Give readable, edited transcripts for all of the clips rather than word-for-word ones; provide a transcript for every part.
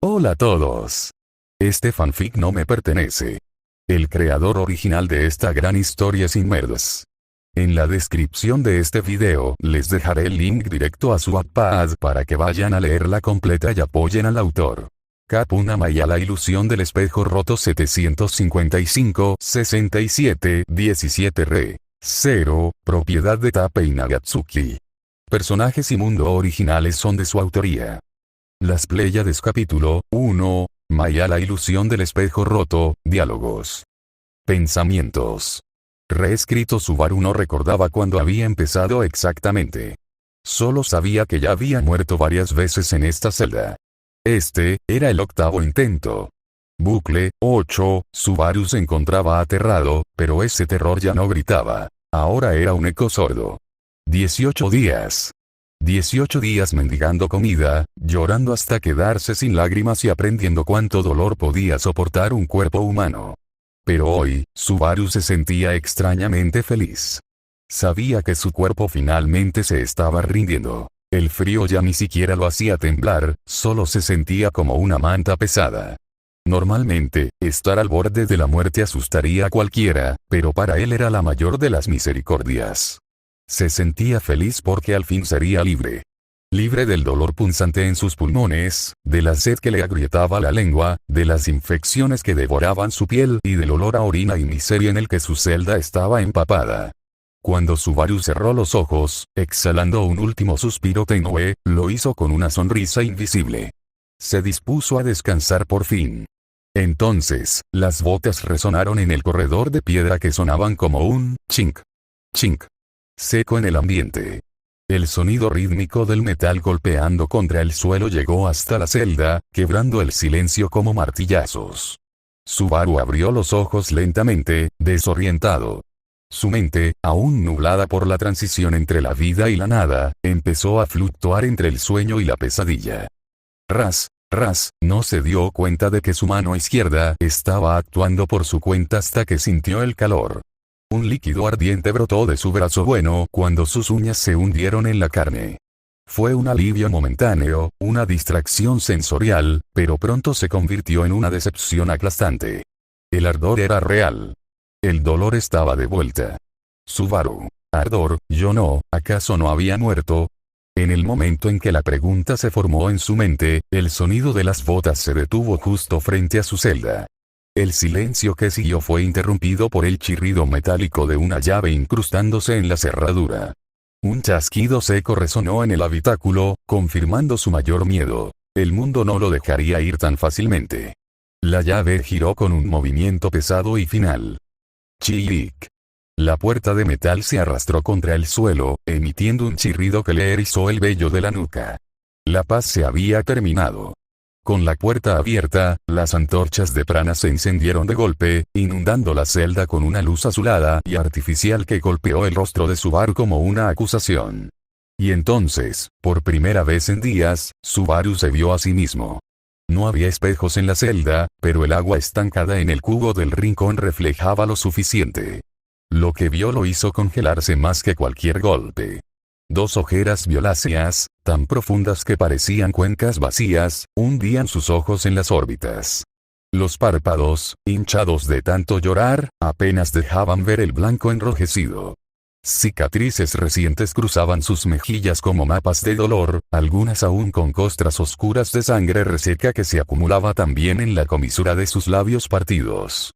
Hola a todos. Este fanfic no me pertenece. El creador original de esta gran historia es Inmerds. En la descripción de este video les dejaré el link directo a su Wattpad para que vayan a leerla completa y apoyen al autor. Kapuna Maya, la ilusión del espejo roto 755 67 17 Re. 0, propiedad de Tapei Nagatsuki. Personajes y mundo originales son de su autoría. Las Pléyades capítulo 1, Maya, la ilusión del espejo roto, diálogos. Pensamientos. Reescrito. Subaru no recordaba cuándo había empezado exactamente. Solo sabía que ya había muerto varias veces en esta celda. Este, era el octavo intento. Bucle 8, Subaru se encontraba aterrado, pero ese terror ya no gritaba. Ahora era un eco sordo. 18 días. 18 días mendigando comida, llorando hasta quedarse sin lágrimas y aprendiendo cuánto dolor podía soportar un cuerpo humano. Pero hoy, Subaru se sentía extrañamente feliz. Sabía que su cuerpo finalmente se estaba rindiendo. El frío ya ni siquiera lo hacía temblar, solo se sentía como una manta pesada. Normalmente, estar al borde de la muerte asustaría a cualquiera, pero para él era la mayor de las misericordias. Se sentía feliz porque al fin sería libre. Libre del dolor punzante en sus pulmones, de la sed que le agrietaba la lengua, de las infecciones que devoraban su piel y del olor a orina y miseria en el que su celda estaba empapada. Cuando Subaru cerró los ojos, exhalando un último suspiro tenue, lo hizo con una sonrisa invisible. Se dispuso a descansar por fin. Entonces, las botas resonaron en el corredor de piedra que sonaban como un chink, chink, seco en el ambiente. El sonido rítmico del metal golpeando contra el suelo llegó hasta la celda, quebrando el silencio como martillazos. Subaru abrió los ojos lentamente, desorientado. Su mente, aún nublada por la transición entre la vida y la nada, empezó a fluctuar entre el sueño y la pesadilla. No se dio cuenta de que su mano izquierda estaba actuando por su cuenta hasta que sintió el calor. Un líquido ardiente brotó de su brazo bueno cuando sus uñas se hundieron en la carne. Fue un alivio momentáneo, una distracción sensorial, pero pronto se convirtió en una decepción aplastante. El ardor era real. El dolor estaba de vuelta. Subaru. Ardor, yo no, ¿acaso no había muerto? En el momento en que la pregunta se formó en su mente, el sonido de las botas se detuvo justo frente a su celda. El silencio que siguió fue interrumpido por el chirrido metálico de una llave incrustándose en la cerradura. Un chasquido seco resonó en el habitáculo, confirmando su mayor miedo. El mundo no lo dejaría ir tan fácilmente. La llave giró con un movimiento pesado y final. Chiik. La puerta de metal se arrastró contra el suelo, emitiendo un chirrido que le erizó el vello de la nuca. La paz se había terminado. Con la puerta abierta, las antorchas de prana se encendieron de golpe, inundando la celda con una luz azulada y artificial que golpeó el rostro de Subaru como una acusación. Y entonces, por primera vez en días, Subaru se vio a sí mismo. No había espejos en la celda, pero el agua estancada en el cubo del rincón reflejaba lo suficiente. Lo que vio lo hizo congelarse más que cualquier golpe. Dos ojeras violáceas, tan profundas que parecían cuencas vacías, hundían sus ojos en las órbitas. Los párpados, hinchados de tanto llorar, apenas dejaban ver el blanco enrojecido. Cicatrices recientes cruzaban sus mejillas como mapas de dolor, algunas aún con costras oscuras de sangre reseca que se acumulaba también en la comisura de sus labios partidos.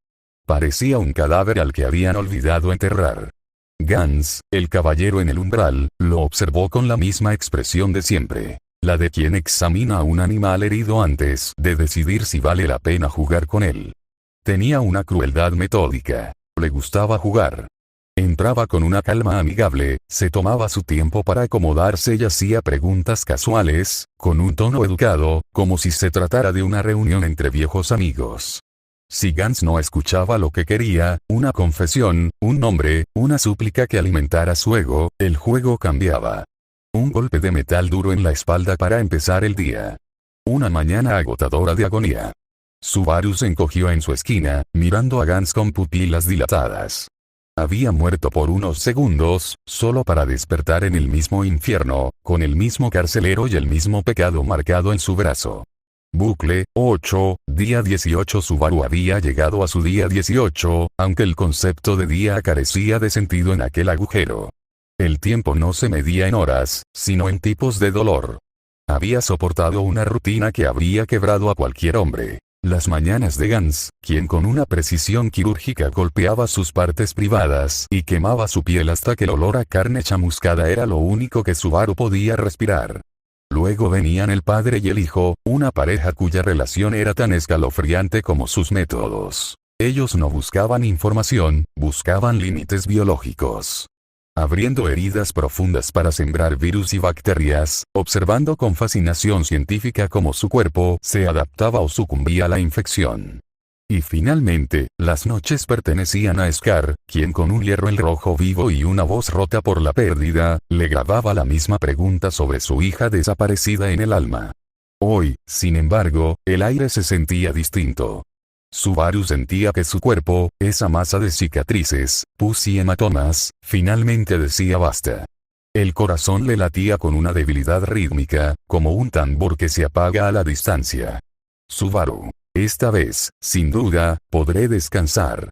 Parecía un cadáver al que habían olvidado enterrar. Gans, el caballero en el umbral, lo observó con la misma expresión de siempre, la de quien examina a un animal herido antes de decidir si vale la pena jugar con él. Tenía una crueldad metódica. Le gustaba jugar. Entraba con una calma amigable, se tomaba su tiempo para acomodarse y hacía preguntas casuales, con un tono educado, como si se tratara de una reunión entre viejos amigos. Si Gans no escuchaba lo que quería, una confesión, un nombre, una súplica que alimentara su ego, el juego cambiaba. Un golpe de metal duro en la espalda para empezar el día. Una mañana agotadora de agonía. Subaru se encogió en su esquina, mirando a Gans con pupilas dilatadas. Había muerto por unos segundos, solo para despertar en el mismo infierno, con el mismo carcelero y el mismo pecado marcado en su brazo. Bucle 8, día 18. Subaru había llegado a su día 18, aunque el concepto de día carecía de sentido en aquel agujero. El tiempo no se medía en horas, sino en tipos de dolor. Había soportado una rutina que habría quebrado a cualquier hombre. Las mañanas de Gans, quien con una precisión quirúrgica golpeaba sus partes privadas y quemaba su piel hasta que el olor a carne chamuscada era lo único que Subaru podía respirar. Luego venían el padre y el hijo, una pareja cuya relación era tan escalofriante como sus métodos. Ellos no buscaban información, buscaban límites biológicos. Abriendo heridas profundas para sembrar virus y bacterias, observando con fascinación científica cómo su cuerpo se adaptaba o sucumbía a la infección. Y finalmente, las noches pertenecían a Scar, quien con un hierro el rojo vivo y una voz rota por la pérdida, le grababa la misma pregunta sobre su hija desaparecida en el alma. Hoy, sin embargo, el aire se sentía distinto. Subaru sentía que su cuerpo, esa masa de cicatrices, pus y hematomas, finalmente decía basta. El corazón le latía con una debilidad rítmica, como un tambor que se apaga a la distancia. Subaru. Esta vez, sin duda, podré descansar.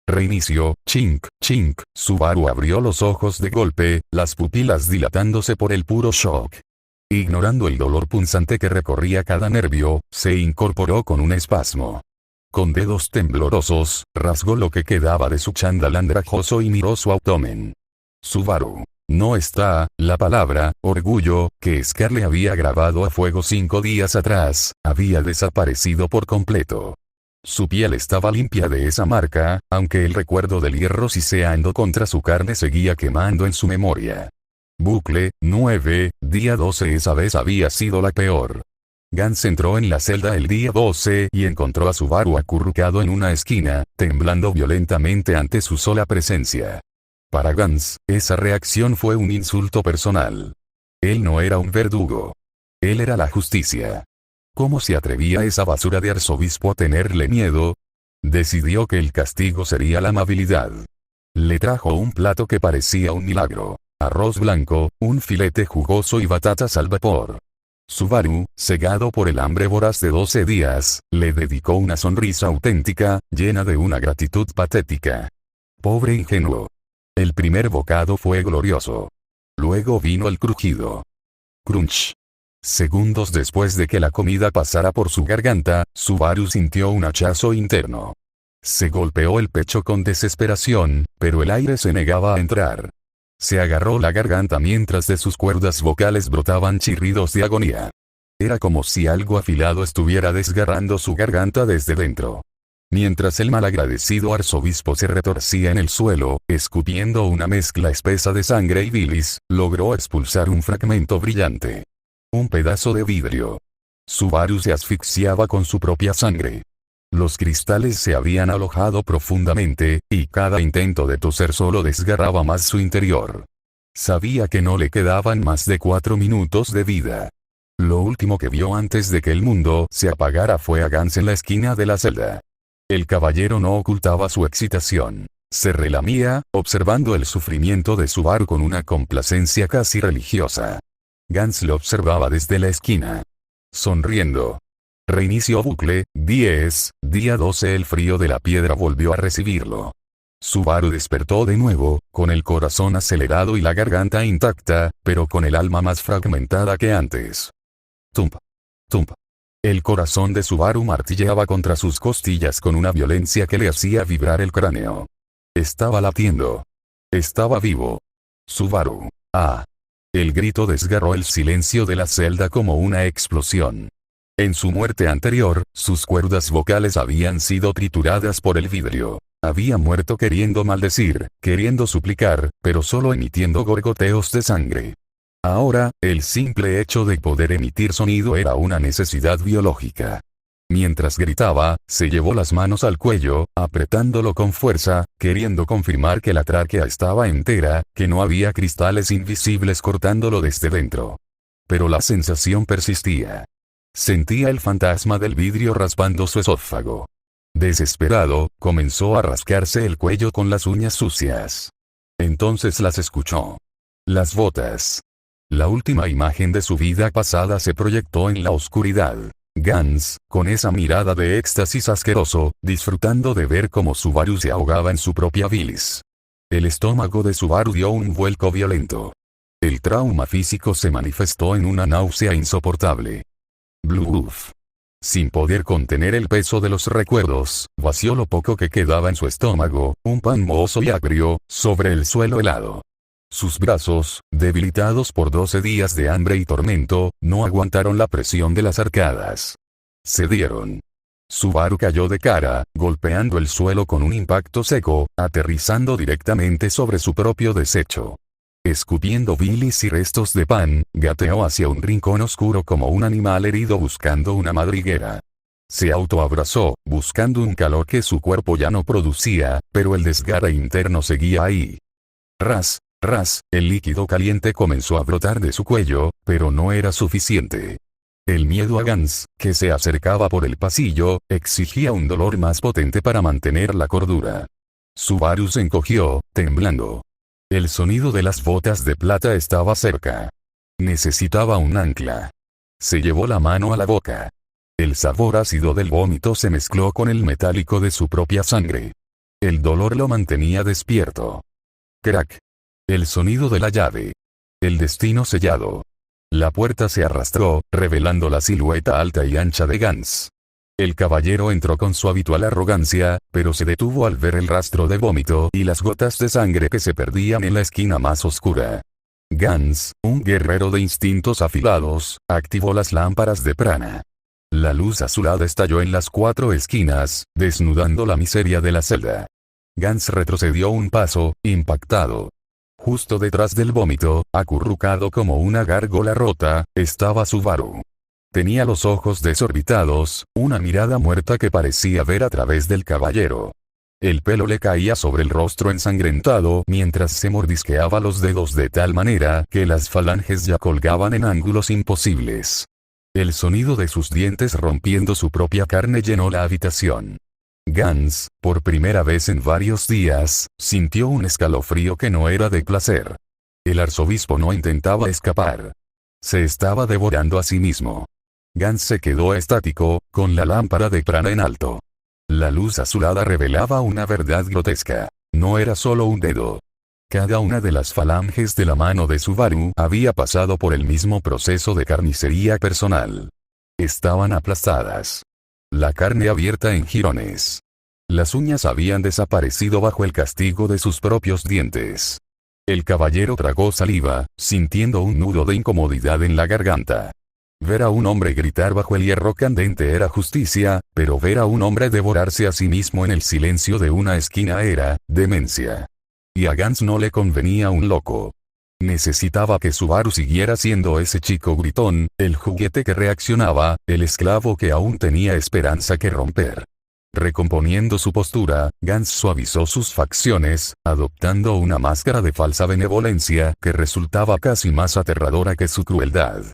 Reinicio, chink, chink. Subaru abrió los ojos de golpe, las pupilas dilatándose por el puro shock. Ignorando el dolor punzante que recorría cada nervio, se incorporó con un espasmo. Con dedos temblorosos, rasgó lo que quedaba de su chándal andrajoso y miró su abdomen. Subaru. No está, la palabra, orgullo, que Scar le había grabado a fuego 5 días atrás, había desaparecido por completo. Su piel estaba limpia de esa marca, aunque el recuerdo del hierro siseando contra su carne seguía quemando en su memoria. Bucle 9, día 12. Esa vez había sido la peor. Gans entró en la celda el día 12 y encontró a Subaru acurrucado en una esquina, temblando violentamente ante su sola presencia. Para Gans, esa reacción fue un insulto personal. Él no era un verdugo. Él era la justicia. ¿Cómo se atrevía esa basura de arzobispo a tenerle miedo? Decidió que el castigo sería la amabilidad. Le trajo un plato que parecía un milagro. Arroz blanco, un filete jugoso y batatas al vapor. Subaru, cegado por el hambre voraz de 12 días, le dedicó una sonrisa auténtica, llena de una gratitud patética. Pobre ingenuo. El primer bocado fue glorioso. Luego vino el crujido. Crunch. Segundos después de que la comida pasara por su garganta, Subaru sintió un hachazo interno. Se golpeó el pecho con desesperación, pero el aire se negaba a entrar. Se agarró la garganta mientras de sus cuerdas vocales brotaban chirridos de agonía. Era como si algo afilado estuviera desgarrando su garganta desde dentro. Mientras el malagradecido arzobispo se retorcía en el suelo, escupiendo una mezcla espesa de sangre y bilis, logró expulsar un fragmento brillante. Un pedazo de vidrio. Subaru se asfixiaba con su propia sangre. Los cristales se habían alojado profundamente, y cada intento de toser solo desgarraba más su interior. Sabía que no le quedaban más de 4 minutos de vida. Lo último que vio antes de que el mundo se apagara fue a Gans en la esquina de la celda. El caballero no ocultaba su excitación. Se relamía, observando el sufrimiento de Subaru con una complacencia casi religiosa. Gans lo observaba desde la esquina. Sonriendo. Reinicio bucle, 10, día 12. El frío de la piedra volvió a recibirlo. Subaru despertó de nuevo, con el corazón acelerado y la garganta intacta, pero con el alma más fragmentada que antes. Tump. Tump. El corazón de Subaru martilleaba contra sus costillas con una violencia que le hacía vibrar el cráneo. Estaba latiendo. Estaba vivo. Subaru. ¡Ah! El grito desgarró el silencio de la celda como una explosión. En su muerte anterior, sus cuerdas vocales habían sido trituradas por el vidrio. Había muerto queriendo maldecir, queriendo suplicar, pero solo emitiendo gorgoteos de sangre. Ahora, el simple hecho de poder emitir sonido era una necesidad biológica. Mientras gritaba, se llevó las manos al cuello, apretándolo con fuerza, queriendo confirmar que la tráquea estaba entera, que no había cristales invisibles cortándolo desde dentro. Pero la sensación persistía. Sentía el fantasma del vidrio raspando su esófago. Desesperado, comenzó a rascarse el cuello con las uñas sucias. Entonces las escuchó. Las botas. La última imagen de su vida pasada se proyectó en la oscuridad. Gans, con esa mirada de éxtasis asqueroso, disfrutando de ver cómo Subaru se ahogaba en su propia bilis. El estómago de Subaru dio un vuelco violento. El trauma físico se manifestó en una náusea insoportable. Bluff. Sin poder contener el peso de los recuerdos, vació lo poco que quedaba en su estómago, un pan mohoso y agrio, sobre el suelo helado. Sus brazos, debilitados por 12 días de hambre y tormento, no aguantaron la presión de las arcadas. Cedieron. Subaru cayó de cara, golpeando el suelo con un impacto seco, aterrizando directamente sobre su propio desecho. Escupiendo bilis y restos de pan, gateó hacia un rincón oscuro como un animal herido buscando una madriguera. Se autoabrazó, buscando un calor que su cuerpo ya no producía, pero el desgarre interno seguía ahí. Ras, ras, el líquido caliente comenzó a brotar de su cuello, pero no era suficiente. El miedo a Gans, que se acercaba por el pasillo, exigía un dolor más potente para mantener la cordura. Subaru se encogió, temblando. El sonido de las botas de plata estaba cerca. Necesitaba un ancla. Se llevó la mano a la boca. El sabor ácido del vómito se mezcló con el metálico de su propia sangre. El dolor lo mantenía despierto. Crack. El sonido de la llave. El destino sellado. La puerta se arrastró, revelando la silueta alta y ancha de Gans. El caballero entró con su habitual arrogancia, pero se detuvo al ver el rastro de vómito y las gotas de sangre que se perdían en la esquina más oscura. Gans, un guerrero de instintos afilados, activó las lámparas de prana. La luz azulada estalló en las 4 esquinas, desnudando la miseria de la celda. Gans retrocedió un paso, impactado. Justo detrás del vómito, acurrucado como una gárgola rota, estaba Subaru. Tenía los ojos desorbitados, una mirada muerta que parecía ver a través del caballero. El pelo le caía sobre el rostro ensangrentado mientras se mordisqueaba los dedos de tal manera que las falanges ya colgaban en ángulos imposibles. El sonido de sus dientes rompiendo su propia carne llenó la habitación. Gans, por primera vez en varios días, sintió un escalofrío que no era de placer. El arzobispo no intentaba escapar. Se estaba devorando a sí mismo. Gans se quedó estático, con la lámpara de prana en alto. La luz azulada revelaba una verdad grotesca. No era solo un dedo. Cada una de las falanges de la mano de Subaru había pasado por el mismo proceso de carnicería personal. Estaban aplastadas. La carne abierta en jirones. Las uñas habían desaparecido bajo el castigo de sus propios dientes. El caballero tragó saliva, sintiendo un nudo de incomodidad en la garganta. Ver a un hombre gritar bajo el hierro candente era justicia, pero ver a un hombre devorarse a sí mismo en el silencio de una esquina era demencia. Y a Gans no le convenía un loco. Necesitaba que Subaru siguiera siendo ese chico gritón, el juguete que reaccionaba, el esclavo que aún tenía esperanza que romper. Recomponiendo su postura, Gans suavizó sus facciones, adoptando una máscara de falsa benevolencia que resultaba casi más aterradora que su crueldad.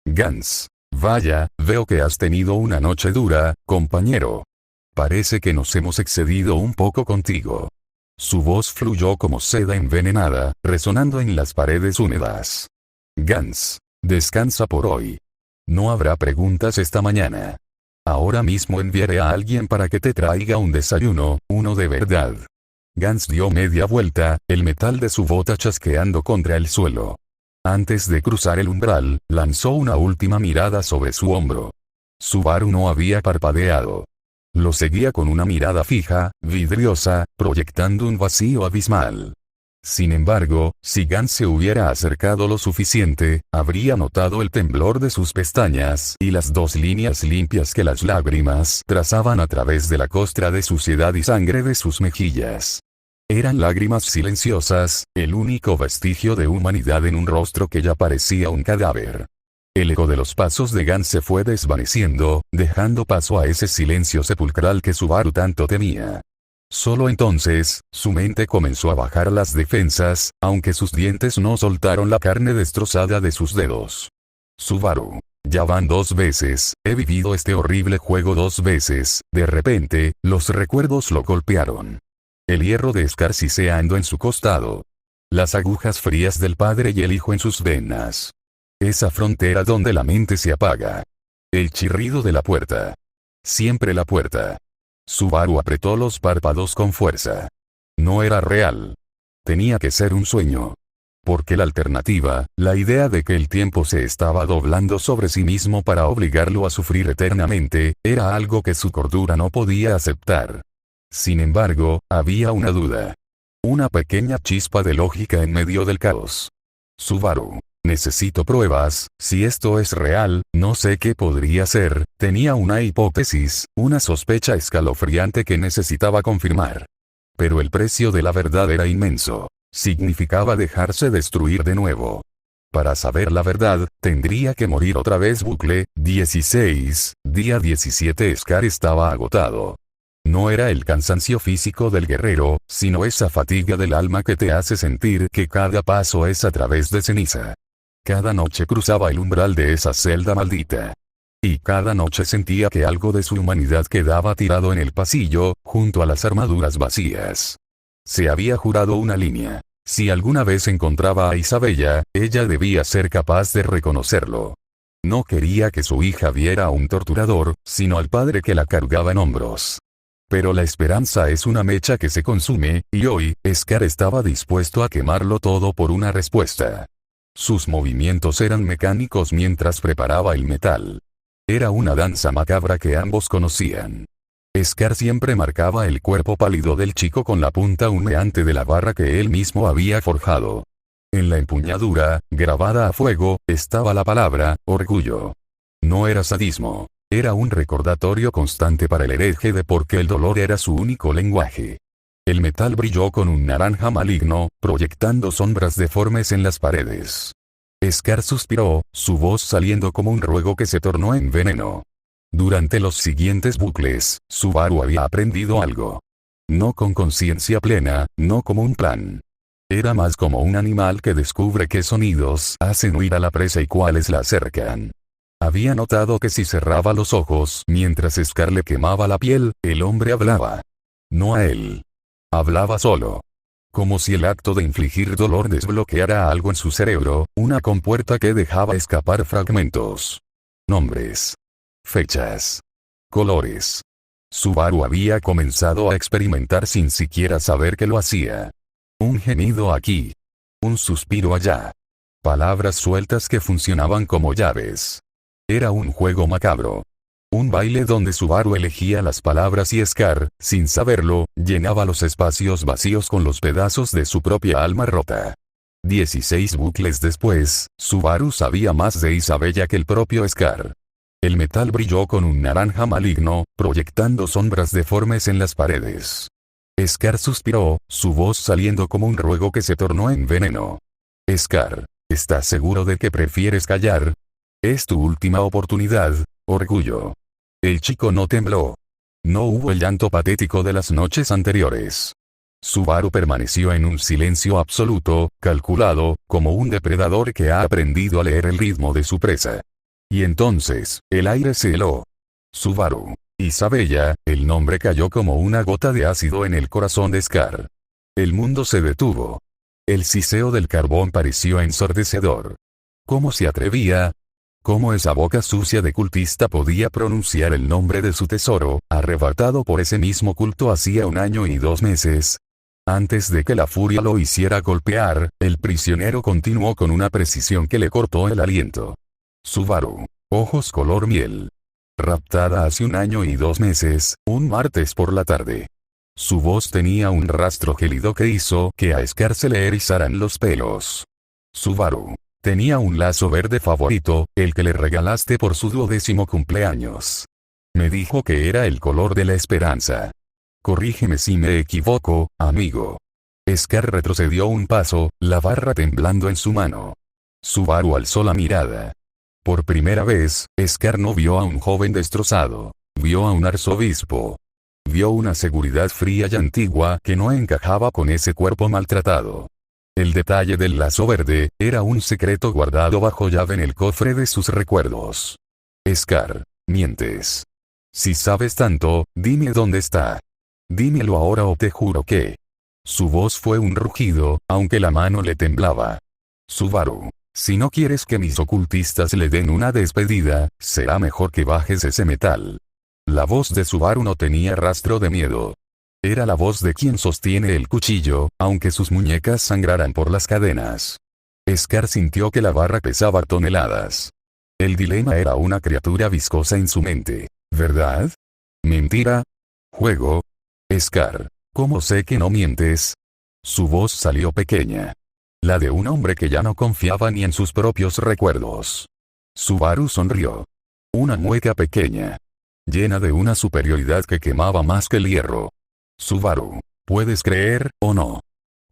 Gans. Vaya, veo que has tenido una noche dura, compañero. Parece que nos hemos excedido un poco contigo. Su voz fluyó como seda envenenada, resonando en las paredes húmedas. Gans. Descansa por hoy. No habrá preguntas esta mañana. Ahora mismo enviaré a alguien para que te traiga un desayuno, uno de verdad. Gans dio media vuelta, el metal de su bota chasqueando contra el suelo. Antes de cruzar el umbral, lanzó una última mirada sobre su hombro. Subaru no había parpadeado. Lo seguía con una mirada fija, vidriosa, proyectando un vacío abismal. Sin embargo, si Gans se hubiera acercado lo suficiente, habría notado el temblor de sus pestañas y las 2 líneas limpias que las lágrimas trazaban a través de la costra de suciedad y sangre de sus mejillas. Eran lágrimas silenciosas, el único vestigio de humanidad en un rostro que ya parecía un cadáver. El eco de los pasos de Gans se fue desvaneciendo, dejando paso a ese silencio sepulcral que Subaru tanto temía. Solo entonces, su mente comenzó a bajar las defensas, aunque sus dientes no soltaron la carne destrozada de sus dedos. Subaru. Ya van 2 veces, he vivido este horrible juego 2 veces, de repente, los recuerdos lo golpearon. El hierro descarciseando en su costado. Las agujas frías del padre y el hijo en sus venas. Esa frontera donde la mente se apaga. El chirrido de la puerta. Siempre la puerta. Subaru apretó los párpados con fuerza. No era real. Tenía que ser un sueño. Porque la alternativa, la idea de que el tiempo se estaba doblando sobre sí mismo para obligarlo a sufrir eternamente, era algo que su cordura no podía aceptar. Sin embargo, había una duda. Una pequeña chispa de lógica en medio del caos. Subaru. Necesito pruebas, si esto es real, no sé qué podría ser, tenía una hipótesis, una sospecha escalofriante que necesitaba confirmar. Pero el precio de la verdad era inmenso. Significaba dejarse destruir de nuevo. Para saber la verdad, tendría que morir otra vez. Bucle 16, día 17. Scar estaba agotado. No era el cansancio físico del guerrero, sino esa fatiga del alma que te hace sentir que cada paso es a través de ceniza. Cada noche cruzaba el umbral de esa celda maldita. Y cada noche sentía que algo de su humanidad quedaba tirado en el pasillo, junto a las armaduras vacías. Se había jurado una línea. Si alguna vez encontraba a Isabella, ella debía ser capaz de reconocerlo. No quería que su hija viera a un torturador, sino al padre que la cargaba en hombros. Pero la esperanza es una mecha que se consume, y hoy, Scar estaba dispuesto a quemarlo todo por una respuesta. Sus movimientos eran mecánicos mientras preparaba el metal. Era una danza macabra que ambos conocían. Scar siempre marcaba el cuerpo pálido del chico con la punta humeante de la barra que él mismo había forjado. En la empuñadura, grabada a fuego, estaba la palabra, orgullo. No era sadismo. Era un recordatorio constante para el hereje de por qué el dolor era su único lenguaje. El metal brilló con un naranja maligno, proyectando sombras deformes en las paredes. Scar suspiró, su voz saliendo como un ruego que se tornó en veneno. Durante los siguientes bucles, Subaru había aprendido algo. No con conciencia plena, no como un plan. Era más como un animal que descubre qué sonidos hacen huir a la presa y cuáles la acercan. Había notado que si cerraba los ojos mientras Scar le quemaba la piel, el hombre hablaba. No a él. Hablaba solo. Como si el acto de infligir dolor desbloqueara algo en su cerebro, una compuerta que dejaba escapar fragmentos. Nombres. Fechas. Colores. Subaru había comenzado a experimentar sin siquiera saber que lo hacía. Un gemido aquí. Un suspiro allá. Palabras sueltas que funcionaban como llaves. Era un juego macabro. Un baile donde Subaru elegía las palabras y Scar, sin saberlo, llenaba los espacios vacíos con los pedazos de su propia alma rota. 16 bucles después, Subaru sabía más de Isabella que el propio Scar. El metal brilló con un naranja maligno, proyectando sombras deformes en las paredes. Scar suspiró, su voz saliendo como un ruego que se tornó en veneno. Scar, ¿estás seguro de que prefieres callar? Es tu última oportunidad, orgullo. El chico no tembló. No hubo el llanto patético de las noches anteriores. Subaru permaneció en un silencio absoluto, calculado, como un depredador que ha aprendido a leer el ritmo de su presa. Y entonces, el aire se heló. Subaru. Isabella, el nombre cayó como una gota de ácido en el corazón de Scar. El mundo se detuvo. El siseo del carbón pareció ensordecedor. ¿Cómo se atrevía? ¿Cómo esa boca sucia de cultista podía pronunciar el nombre de su tesoro, arrebatado por ese mismo culto hacía 1 año y 2 meses? Antes de que la furia lo hiciera golpear, el prisionero continuó con una precisión que le cortó el aliento. Subaru. Ojos color miel. Raptada hace 1 año y 2 meses, un martes por la tarde. Su voz tenía un rastro gélido que hizo que a Scar se le erizaran los pelos. Subaru. Tenía un lazo verde favorito, el que le regalaste por su 12º cumpleaños. Me dijo que era el color de la esperanza. Corrígeme si me equivoco, amigo. Scar retrocedió un paso, la barra temblando en su mano. Subaru alzó la mirada. Por primera vez, Scar no vio a un joven destrozado. Vio a un arzobispo. Vio una seguridad fría y antigua que no encajaba con ese cuerpo maltratado. El detalle del lazo verde, era un secreto guardado bajo llave en el cofre de sus recuerdos. Scar, mientes. Si sabes tanto, dime dónde está. Dímelo ahora o te juro que... Su voz fue un rugido, aunque la mano le temblaba. Subaru. Si no quieres que mis ocultistas le den una despedida, será mejor que bajes ese metal. La voz de Subaru no tenía rastro de miedo. Era la voz de quien sostiene el cuchillo, aunque sus muñecas sangraran por las cadenas. Scar sintió que la barra pesaba toneladas. El dilema era una criatura viscosa en su mente. ¿Verdad? ¿Mentira? ¿Juego? Scar, ¿cómo sé que no mientes? Su voz salió pequeña. La de un hombre que ya no confiaba ni en sus propios recuerdos. Subaru sonrió. Una mueca pequeña, llena de una superioridad que quemaba más que el hierro. Subaru, puedes creer, o no.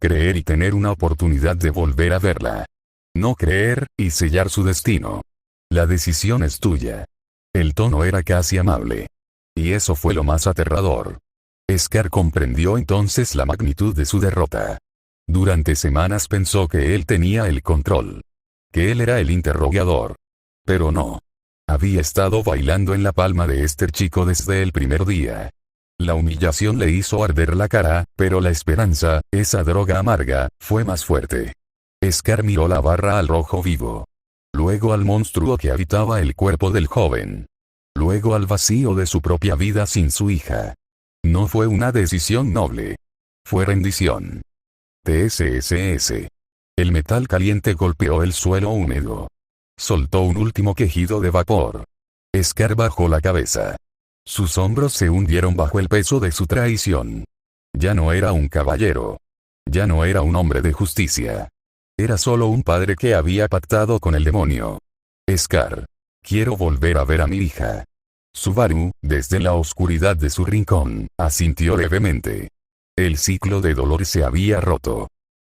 Creer y tener una oportunidad de volver a verla. No creer, y sellar su destino. La decisión es tuya. El tono era casi amable. Y eso fue lo más aterrador. Scar comprendió entonces la magnitud de su derrota. Durante semanas pensó que él tenía el control. Que él era el interrogador. Pero no. Había estado bailando en la palma de este chico desde el primer día. La humillación le hizo arder la cara, pero la esperanza, esa droga amarga, fue más fuerte. Scar miró la barra al rojo vivo. Luego al monstruo que habitaba el cuerpo del joven. Luego al vacío de su propia vida sin su hija. No fue una decisión noble. Fue rendición. TSSS. El metal caliente golpeó el suelo húmedo. Soltó un último quejido de vapor. Scar bajó la cabeza. Sus hombros se hundieron bajo el peso de su traición. Ya no era un caballero. Ya no era un hombre de justicia. Era solo un padre que había pactado con el demonio. Scar. Quiero volver a ver a mi hija. Subaru, desde la oscuridad de su rincón, asintió levemente. El ciclo de dolor se había roto.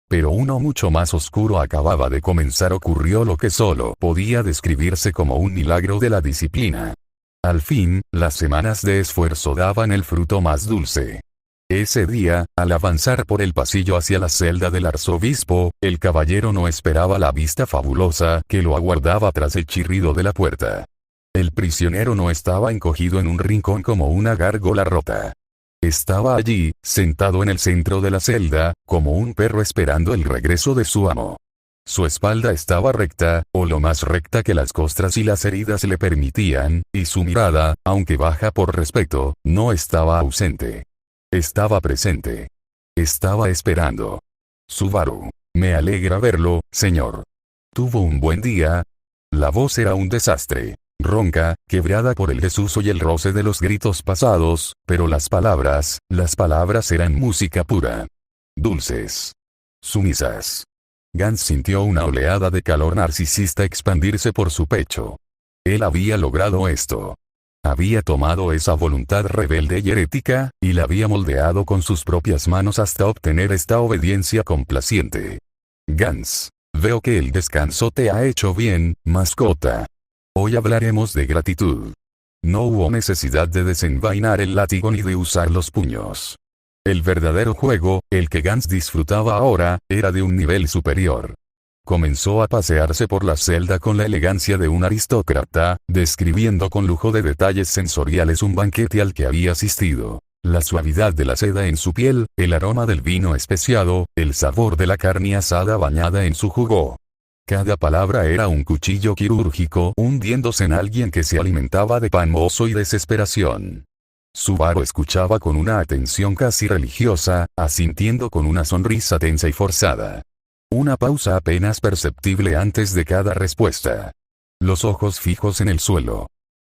Pero uno mucho más oscuro acababa de comenzar. Ocurrió lo que solo podía describirse como un milagro de la disciplina. Al fin, las semanas de esfuerzo daban el fruto más dulce. Ese día, al avanzar por el pasillo hacia la celda del arzobispo, el caballero no esperaba la vista fabulosa que lo aguardaba tras el chirrido de la puerta. El prisionero no estaba encogido en un rincón como una gárgola rota. Estaba allí, sentado en el centro de la celda, como un perro esperando el regreso de su amo. Su espalda estaba recta, o lo más recta que las costras y las heridas le permitían, y su mirada, aunque baja por respeto, no estaba ausente. Estaba presente. Estaba esperando. Subaru. Me alegra verlo, señor. ¿Tuvo un buen día? La voz era un desastre. Ronca, quebrada por el desuso y el roce de los gritos pasados, pero las palabras eran música pura. Dulces. Sumisas. Gans sintió una oleada de calor narcisista expandirse por su pecho. Él había logrado esto. Había tomado esa voluntad rebelde y herética, y la había moldeado con sus propias manos hasta obtener esta obediencia complaciente. Gans. Veo que el descanso te ha hecho bien, mascota. Hoy hablaremos de gratitud. No hubo necesidad de desenvainar el látigo ni de usar los puños. El verdadero juego, el que Gans disfrutaba ahora, era de un nivel superior. Comenzó a pasearse por la celda con la elegancia de un aristócrata, describiendo con lujo de detalles sensoriales un banquete al que había asistido. La suavidad de la seda en su piel, el aroma del vino especiado, el sabor de la carne asada bañada en su jugo. Cada palabra era un cuchillo quirúrgico hundiéndose en alguien que se alimentaba de pan mozo y desesperación. Subaru escuchaba con una atención casi religiosa, asintiendo con una sonrisa tensa y forzada. Una pausa apenas perceptible antes de cada respuesta. Los ojos fijos en el suelo.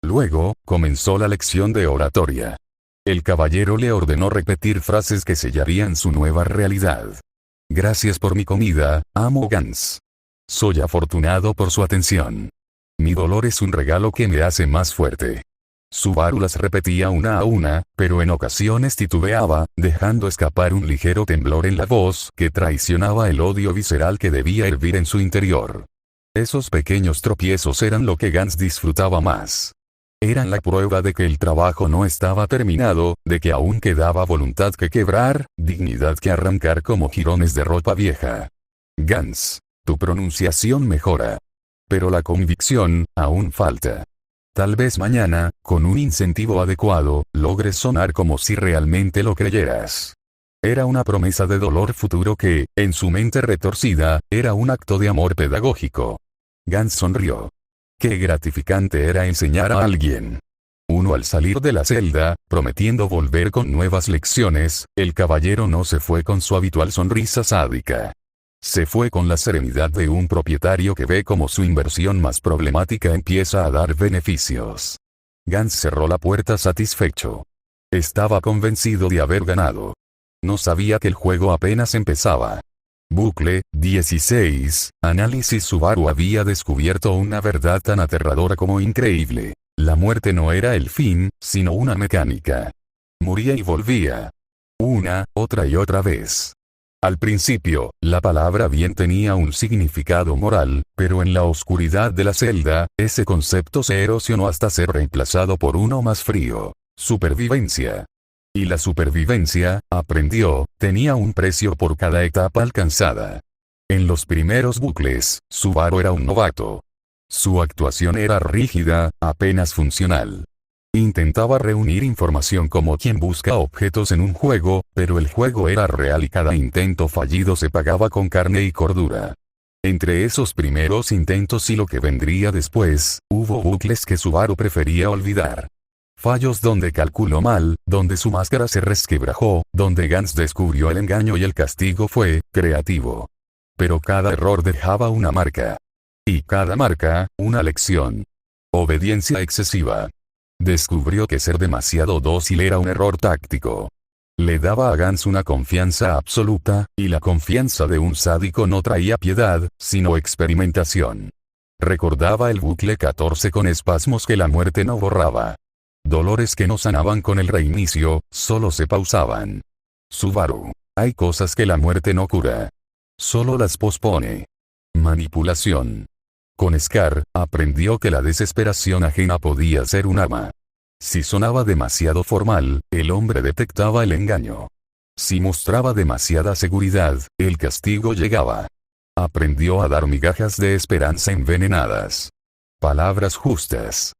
Luego, comenzó la lección de oratoria. El caballero le ordenó repetir frases que sellarían su nueva realidad. Gracias por mi comida, amo Gans. Soy afortunado por su atención. Mi dolor es un regalo que me hace más fuerte. Subaru las repetía una a una, pero en ocasiones titubeaba, dejando escapar un ligero temblor en la voz que traicionaba el odio visceral que debía hervir en su interior. Esos pequeños tropiezos eran lo que Gans disfrutaba más. Eran la prueba de que el trabajo no estaba terminado, de que aún quedaba voluntad que quebrar, dignidad que arrancar como jirones de ropa vieja. Gans. Tu pronunciación mejora. Pero la convicción, aún falta. Tal vez mañana, con un incentivo adecuado, logres sonar como si realmente lo creyeras. Era una promesa de dolor futuro que, en su mente retorcida, era un acto de amor pedagógico. Gans sonrió. Qué gratificante era enseñar a alguien. Al salir de la celda, prometiendo volver con nuevas lecciones, el caballero no se fue con su habitual sonrisa sádica. Se fue con la serenidad de un propietario que ve cómo su inversión más problemática empieza a dar beneficios. Gans cerró la puerta satisfecho. Estaba convencido de haber ganado. No sabía que el juego apenas empezaba. Bucle 16. Análisis. Subaru había descubierto una verdad tan aterradora como increíble. La muerte no era el fin, sino una mecánica. Moría y volvía. Una, otra y otra vez. Al principio, la palabra bien tenía un significado moral, pero en la oscuridad de la celda, ese concepto se erosionó hasta ser reemplazado por uno más frío. Supervivencia. Y la supervivencia, aprendió, tenía un precio por cada etapa alcanzada. En los primeros bucles, Subaru era un novato. Su actuación era rígida, apenas funcional. Intentaba reunir información como quien busca objetos en un juego, pero el juego era real y cada intento fallido se pagaba con carne y cordura. Entre esos primeros intentos y lo que vendría después, hubo bucles que Subaru prefería olvidar. Fallos donde calculó mal, donde su máscara se resquebrajó, donde Gans descubrió el engaño y el castigo fue creativo. Pero cada error dejaba una marca. Y cada marca, una lección. Obediencia excesiva. Descubrió que ser demasiado dócil era un error táctico. Le daba a Gans una confianza absoluta, y la confianza de un sádico no traía piedad, sino experimentación. Recordaba el bucle 14 con espasmos que la muerte no borraba. Dolores que no sanaban con el reinicio, solo se pausaban. Subaru. Hay cosas que la muerte no cura. Solo las pospone. Manipulación. Con Scar, aprendió que la desesperación ajena podía ser un arma. Si sonaba demasiado formal, el hombre detectaba el engaño. Si mostraba demasiada seguridad, el castigo llegaba. Aprendió a dar migajas de esperanza envenenadas. Palabras justas.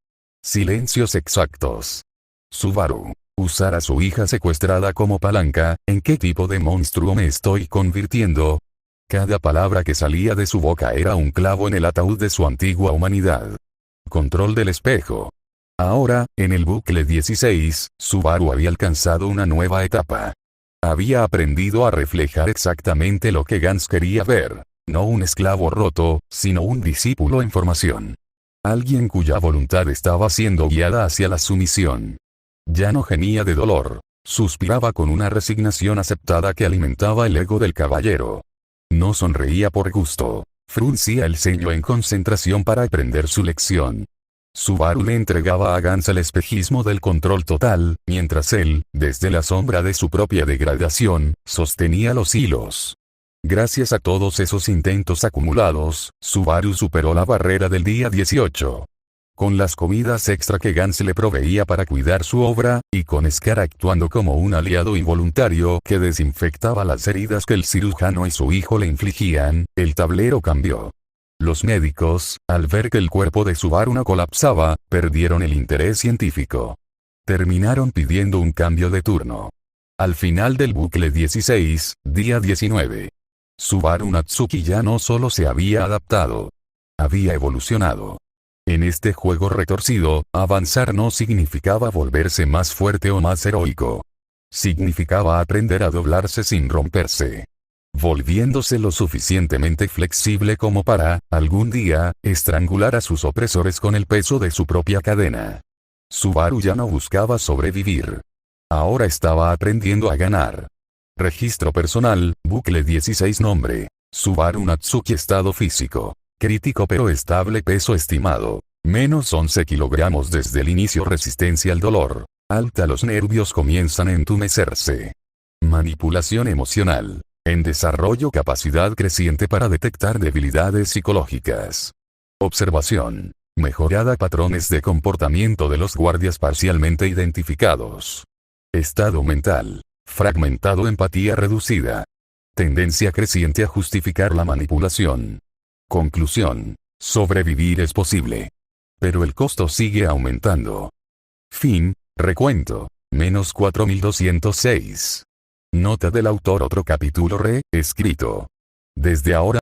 Silencios exactos. Subaru. Usar a su hija secuestrada como palanca, ¿en qué tipo de monstruo me estoy convirtiendo? Cada palabra que salía de su boca era un clavo en el ataúd de su antigua humanidad. Control del espejo. Ahora, en el bucle 16, Subaru había alcanzado una nueva etapa. Había aprendido a reflejar exactamente lo que Gans quería ver. No un esclavo roto, sino un discípulo en formación. Alguien cuya voluntad estaba siendo guiada hacia la sumisión. Ya no gemía de dolor. Suspiraba con una resignación aceptada que alimentaba el ego del caballero. No sonreía por gusto. Fruncía el ceño en concentración para aprender su lección. Subaru le entregaba a Gans el espejismo del control total, mientras él, desde la sombra de su propia degradación, sostenía los hilos. Gracias a todos esos intentos acumulados, Subaru superó la barrera del día 18. Con las comidas extra que Gans le proveía para cuidar su obra, y con Scar actuando como un aliado involuntario que desinfectaba las heridas que el cirujano y su hijo le infligían, el tablero cambió. Los médicos, al ver que el cuerpo de Subaru no colapsaba, perdieron el interés científico. Terminaron pidiendo un cambio de turno. Al final del bucle 16, día 19. Subaru Natsuki ya no solo se había adaptado. Había evolucionado. En este juego retorcido, avanzar no significaba volverse más fuerte o más heroico. Significaba aprender a doblarse sin romperse. Volviéndose lo suficientemente flexible como para, algún día, estrangular a sus opresores con el peso de su propia cadena. Subaru ya no buscaba sobrevivir. Ahora estaba aprendiendo a ganar. Registro personal, bucle 16 nombre. Subaru Natsuki estado físico. Crítico pero estable peso estimado. Menos 11 kilogramos desde el inicio resistencia al dolor. Alta los nervios comienzan a entumecerse. Manipulación emocional. En desarrollo capacidad creciente para detectar debilidades psicológicas. Observación. Mejorada patrones de comportamiento de los guardias parcialmente identificados. Estado mental. Fragmentado empatía reducida. Tendencia creciente a justificar la manipulación. Conclusión. Sobrevivir es posible. Pero el costo sigue aumentando. Fin, recuento. Menos 4206. Nota del autor otro capítulo escrito. Desde ahora